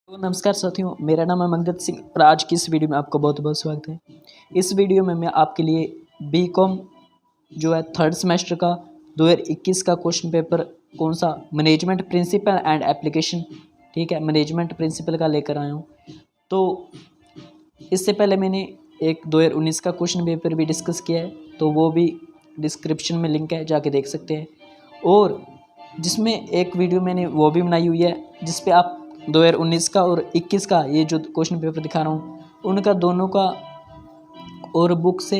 तो नमस्कार साथियों, मेरा नाम है मंगत सिंह और आज की इस वीडियो में आपका बहुत बहुत स्वागत है। इस वीडियो में मैं आपके लिए बीकॉम जो है थर्ड सेमेस्टर का 2021 का क्वेश्चन पेपर कौन सा मैनेजमेंट प्रिंसिपल एंड एप्लीकेशन, ठीक है, मैनेजमेंट प्रिंसिपल का लेकर आया हूँ। तो इससे पहले मैंने एक 2019 का क्वेश्चन पेपर भी डिस्कस किया है, तो वो भी डिस्क्रिप्शन में लिंक है, जाके देख सकते हैं। और जिसमें एक वीडियो मैंने वो भी बनाई हुई है जिस पे आप 2019 का और 21 का ये जो क्वेश्चन पेपर दिखा रहा हूँ उनका दोनों का और बुक से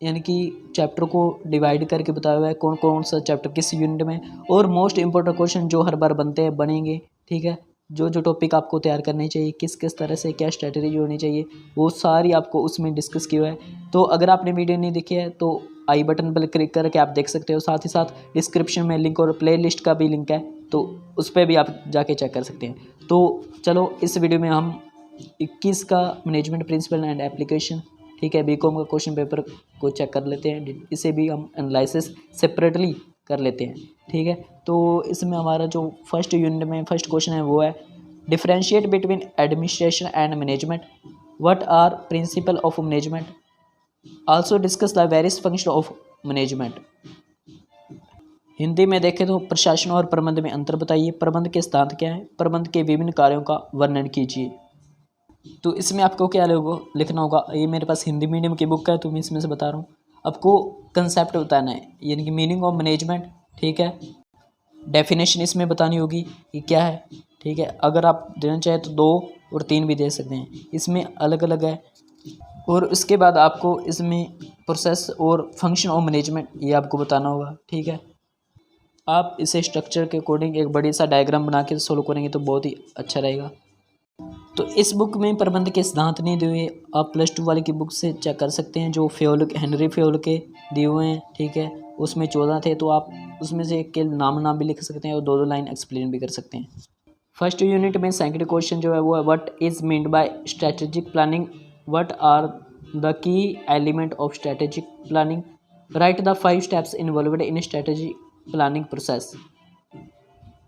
यानी कि चैप्टर को डिवाइड करके बताया हुआ है कौन कौन सा चैप्टर किस यूनिट में, और मोस्ट इंपॉर्टेंट क्वेश्चन जो हर बार बनते हैं बनेंगे, ठीक है, जो जो टॉपिक आपको तैयार करने चाहिए, किस किस तरह से क्या स्ट्रेटजी होनी चाहिए, वो सारी आपको उसमें डिस्कस किया हुआ है। तो अगर आपने वीडियो नहीं देखी है तो आई बटन पर क्लिक करके आप देख सकते हो, साथ ही साथ डिस्क्रिप्शन में लिंक और प्ले लिस्ट का भी लिंक है, तो उस पर भी आप जाके चेक कर सकते हैं। तो चलो इस वीडियो में हम 21 का मैनेजमेंट प्रिंसिपल एंड एप्लीकेशन, ठीक है, बीकॉम का क्वेश्चन पेपर को चेक कर लेते हैं। इसे भी हम एनालिसिस सेपरेटली कर लेते हैं, ठीक है। तो इसमें हमारा जो फर्स्ट यूनिट में फर्स्ट क्वेश्चन है वो है differentiate between administration and management, what are principle of management, also discuss the various function of management. Hindi में देखें तो प्रशासन और प्रबंध में अंतर बताइए, प्रबंध के सिद्धांत क्या है, प्रबंध के विभिन्न कार्यों का वर्णन कीजिए। तो इसमें आपको क्या लिखना होगा, ये मेरे पास हिंदी मीडियम की बुक है तो मैं इसमें से बता रहा हूँ। आपको कंसेप्ट बताना है यानी कि मीनिंग ऑफ मैनेजमेंट, ठीक है, डेफिनेशन इसमें बतानी होगी कि क्या है, ठीक है। अगर आप देना चाहें तो 2 और 3 भी दे सकते हैं, इसमें अलग अलग है। और उसके बाद आपको इसमें प्रोसेस और फंक्शन ऑफ मैनेजमेंट ये आपको बताना होगा, ठीक है। आप इसे स्ट्रक्चर के अकॉर्डिंग एक बड़ी सा डायग्राम बना के सोल्व करेंगे तो बहुत ही अच्छा रहेगा। तो इस बुक में प्रबंध के सिद्धांत नहीं दिए हुए, आप +2 वाले की बुक से चेक कर सकते हैं जो हेनरी फ्योल के दिए हुए हैं, ठीक है। उसमें 14 थे, तो आप उसमें से एक के नाम भी लिख सकते हैं और 2 लाइन एक्सप्लेन भी कर सकते हैं। फर्स्ट यूनिट में सेकंड क्वेश्चन जो है वो है what is meant by strategic planning, what are the key element of strategic planning, write the 5 steps involved in strategy planning process.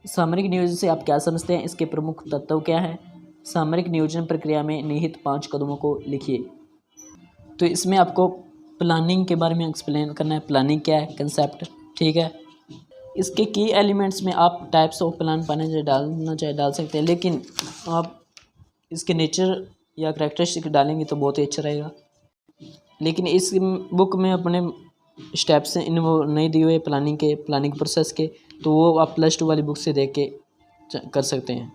सामरिक नियोजन से आप क्या समझते हैं, इसके प्रमुख तत्व क्या हैं, सामरिक नियोजन प्रक्रिया में निहित 5 कदमों को लिखिए। तो इसमें आपको प्लानिंग के बारे में एक्सप्लेन करना है, प्लानिंग क्या है, कंसेप्ट, ठीक है। इसके की एलिमेंट्स में आप टाइप्स ऑफ प्लान पाने डालना चाहे डाल सकते हैं, लेकिन आप इसके नेचर या करेक्टरिस्टिक डालेंगे तो बहुत ही अच्छा रहेगा। लेकिन इस बुक में अपने स्टेप्स इन वो नहीं दिए हुए प्लानिंग प्रोसेस के, तो वो आप +2 वाली बुक से देख के कर सकते हैं।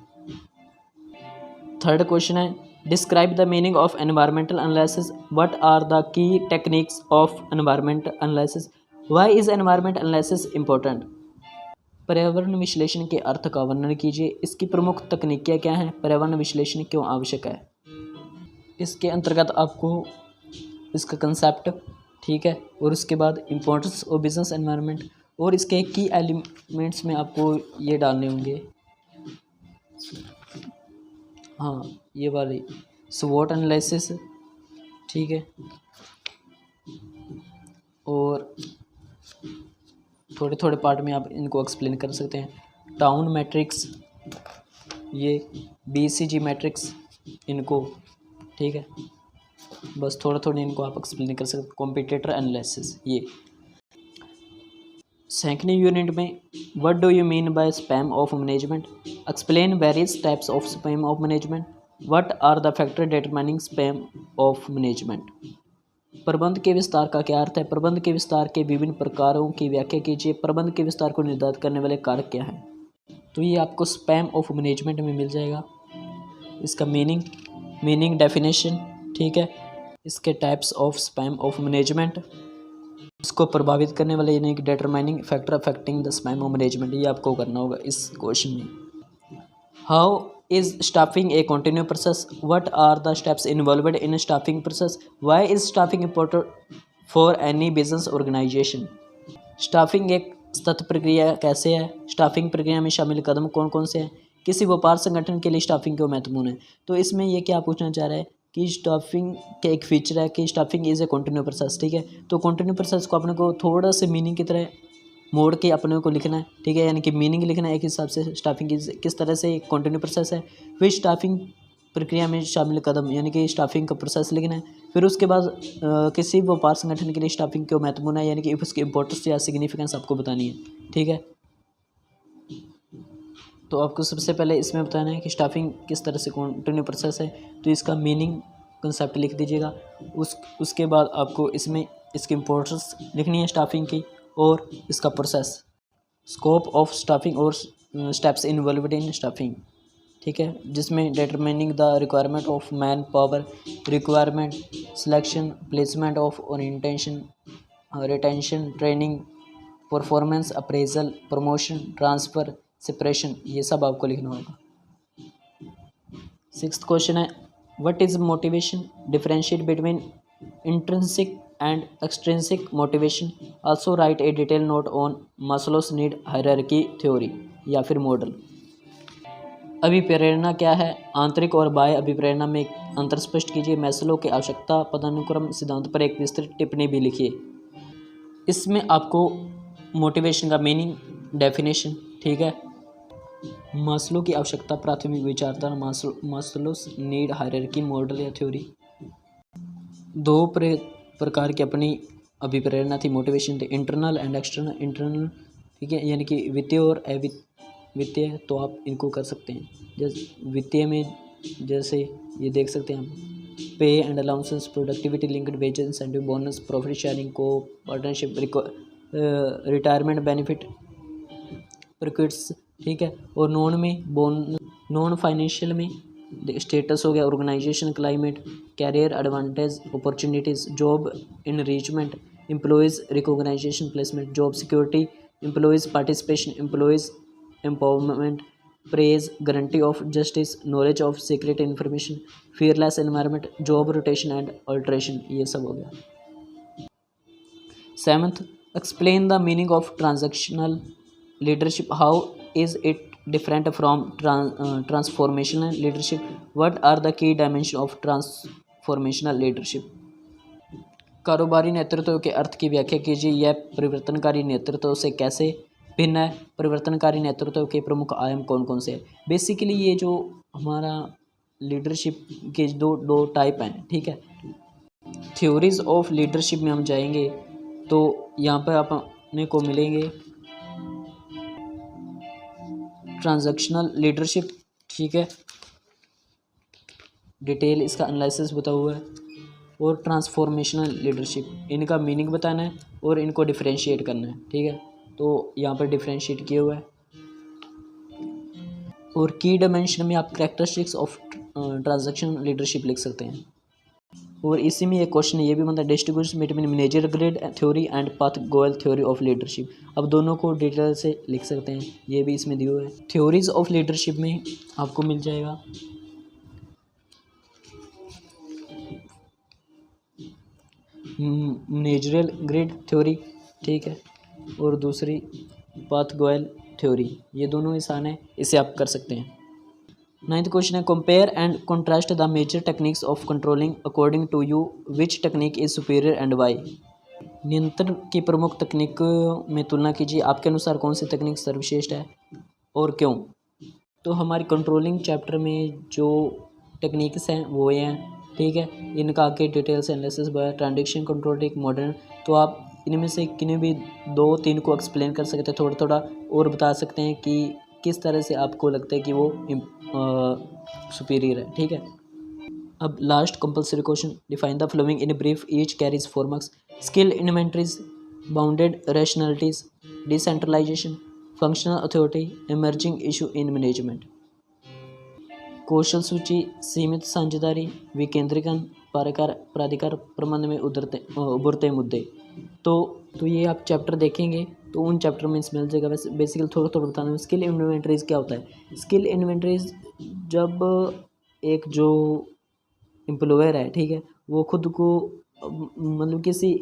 थर्ड क्वेश्चन है describe the meaning of environmental analysis, what are the key techniques of environmental analysis, why is environment analysis important. पर्यावरण विश्लेषण के अर्थ का वर्णन कीजिए, इसकी प्रमुख तकनीकें क्या हैं, पर्यावरण विश्लेषण क्यों आवश्यक है। इसके अंतर्गत आपको इसका कंसेप्ट, ठीक है, और उसके बाद इम्पोर्टेंस ऑफ बिजनेस एनवायरनमेंट, और इसके की एलिमेंट्स में आपको ये डालने होंगे, हाँ ये वाली स्वॉट एनालिसिस, ठीक है, और थोड़े थोड़े पार्ट में आप इनको एक्सप्लेन कर सकते हैं। टाउन मैट्रिक्स, ये BCG मैट्रिक्स, इनको, ठीक है, बस थोड़ा थोड़ा इनको आप एक्सप्लेन कर सकते हैं। कॉम्पिटिटर एनालिसिस, ये सेकंड यूनिट में what do you mean by span of management, explain various types of span of management, what are the factor determining span of management. प्रबंध के विस्तार का क्या अर्थ है, प्रबंध के विस्तार के विभिन्न प्रकारों की व्याख्या कीजिए, प्रबंध के विस्तार को निर्धारित करने वाले कारक क्या हैं। तो ये आपको स्पैम ऑफ मैनेजमेंट में मिल जाएगा, इसका मीनिंग डेफिनेशन, ठीक है, इसके types of span of management, इसको प्रभावित करने वाले यानी कि determining factor affecting the span of management, ये आपको करना होगा इस क्वेश्चन में। How is staffing a continue process, what are the steps involved in staffing process, why is staffing important for any business organisation. Staffing एक सतत प्रक्रिया कैसे है, स्टाफिंग प्रक्रिया में शामिल कदम कौन कौन से हैं, किसी व्यापार संगठन के लिए स्टाफिंग क्यों महत्वपूर्ण है। तो इसमें ये क्या पूछना चाह रहा है कि स्टाफिंग के एक फीचर है कि staffing is a continue process, ठीक है। तो कंटिन्यू प्रोसेस को अपने को थोड़ा सा मीनिंग की तरह मोड़ के अपने को लिखना है, ठीक है, यानी कि मीनिंग लिखना है एक हिसाब से, स्टाफिंग किस तरह से कंटिन्यू प्रोसेस है, फिर स्टाफिंग प्रक्रिया में शामिल कदम यानी कि स्टाफिंग का प्रोसेस लिखना है। फिर उसके बाद किसी व्यापार संगठन के लिए स्टाफिंग क्यों महत्वपूर्ण है यानी कि उसकी इंपॉर्टेंस या सिग्निफिकेंस आपको बतानी है। ठीक है, तो आपको सबसे पहले इसमें बताना है कि स्टाफिंग किस तरह से कंटिन्यू प्रोसेस है, तो इसका मीनिंग कंसेप्ट लिख दीजिएगा। उसके बाद आपको इसमें इसकी इंपॉर्टेंस लिखनी है स्टाफिंग की और इसका प्रोसेस, स्कोप ऑफ स्टाफिंग और स्टेप्स इन्वॉल्वड इन स्टाफिंग। ठीक है, जिसमें determining the requirement of man power, requirement, selection, placement of orientation, retention, training, performance appraisal, promotion, transfer, separation, ये सब आपको लिखना होगा। 6th क्वेश्चन है what is motivation, differentiate between intrinsic and extrinsic motivation, also right A detail note on मास्लोस need hierarchy theory या फिर model. अभिप्रेरणा क्या है, आंतरिक और बाह्य अभिप्रेरणा में अंतर स्पष्ट कीजिए, मैस्लो के आवश्यकता पदानुक्रम सिद्धांत पर एक विस्तृत टिप्पणी भी लिखिए। इसमें आपको मोटिवेशन का मीनिंग, डेफिनेशन, ठीक है, मास्लो की आवश्यकता प्राथमिक विचारधारा, मास्लोस नीड हायरार्की मॉडल या थ्योरी। दो प्रकार की अपनी अभिप्रेरणा थी, मोटिवेशन थी, इंटरनल एंड एक्सटर्नल। इंटरनल, ठीक है, यानी कि वित्तीय और अवित्तीय, तो आप इनको कर सकते हैं। जैसे वित्तीय में जैसे ये देख सकते हैं हम, pay and allowances, productivity linked wages, incentive, bonus, profit sharing, co partnership, retirement benefit, perquisites, ठीक है। और नॉन फाइनेंशियल में स्टेटस हो गया, organisation climate, career advantage, opportunities, job enrichment, employees recognition, placement, job security, employees participation, employees empowerment, praise, guarantee of justice, knowledge of secret information, fearless environment, job rotation and alteration, ये सब हो गया। 7th, explain the meaning of transactional leadership, how is it different from transformational leadership, what are the key dimensions of transformational leadership। कारोबारी नेतृत्व के अर्थ की व्याख्या कीजिए, यह परिवर्तनकारी नेतृत्व से कैसे भिन्न है, परिवर्तनकारी नेतृत्व के प्रमुख आयाम कौन कौन से हैं। बेसिकली ये जो हमारा लीडरशिप के दो टाइप हैं, ठीक है। थ्योरीज ऑफ लीडरशिप में हम जाएंगे तो यहाँ पर अपने को मिलेंगे ट्रांजैक्शनल लीडरशिप, ठीक है, डिटेल इसका एनालिसिस बता हुआ है, और ट्रांसफॉर्मेशनल लीडरशिप, इनका मीनिंग बताना है और इनको डिफरेंशिएट करना है, ठीक है। तो यहाँ पर डिफरेंशिएट किया हुआ है। और की डायमेंशन में आप कैरेक्टरिस्टिक्स ऑफ ट्रांजैक्शनल लीडरशिप लिख सकते हैं। और इसी में एक क्वेश्चन ये भी बनता है, distribution between manager grade theory and path Goyal theory of leadership. अब दोनों को डिटेल से लिख सकते हैं, ये भी इसमें दिया हुआ है। थ्योरीज ऑफ लीडरशिप में आपको मिल जाएगा मैनेजरियल ग्रेड थ्योरी, ठीक है, और दूसरी पाथ गोयल थ्योरी, ये दोनों आसान है, इसे आप कर सकते हैं। 9th क्वेश्चन है compare and contrast the major techniques of controlling according to you, which technique is superior and why. नियंत्रण की प्रमुख तकनीक में तुलना कीजिए, आपके अनुसार कौन सी तकनीक सर्वश्रेष्ठ है और क्यों। तो हमारी कंट्रोलिंग चैप्टर में जो टेक्निक्स हैं वो ये हैं, ठीक है। इनका आगे डिटेल से एनालिसिस है, ट्रांजेक्शन कंट्रोल, एक मॉडर्न, तो आप इनमें से किन्हीं भी 2-3 को एक्सप्लेन कर सकते हैं, थोड़ा थोड़ा और बता सकते हैं कि किस तरह से आपको लगता है कि वो सुपीरियर है, ठीक है। अब last compulsory question, define the following in brief, each carries 4 marks. Skill inventories, bounded rationalities, decentralisation, functional authority, emerging issue in management. कौशल सूची, सीमित साझेदारी, विकेंद्रीकरण, प्राधिकार, प्रबंध में उभरते मुद्दे। तो ये आप चैप्टर देखेंगे तो उन चैप्टर में मिल जाएगा। वैसे बेसिकली थोड़ा थोड़ा बताना है। स्किल इन्वेंटरीज क्या होता है। स्किल इन्वेंटरीज जब एक जो एम्प्लॉयर है, ठीक है, वो खुद को मतलब किसी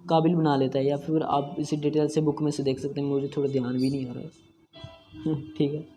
काबिल बना लेता है, या फिर आप इसी डिटेल से बुक में से देख सकते हैं, मुझे थोड़ा ध्यान भी नहीं आ रहा है ठीक है।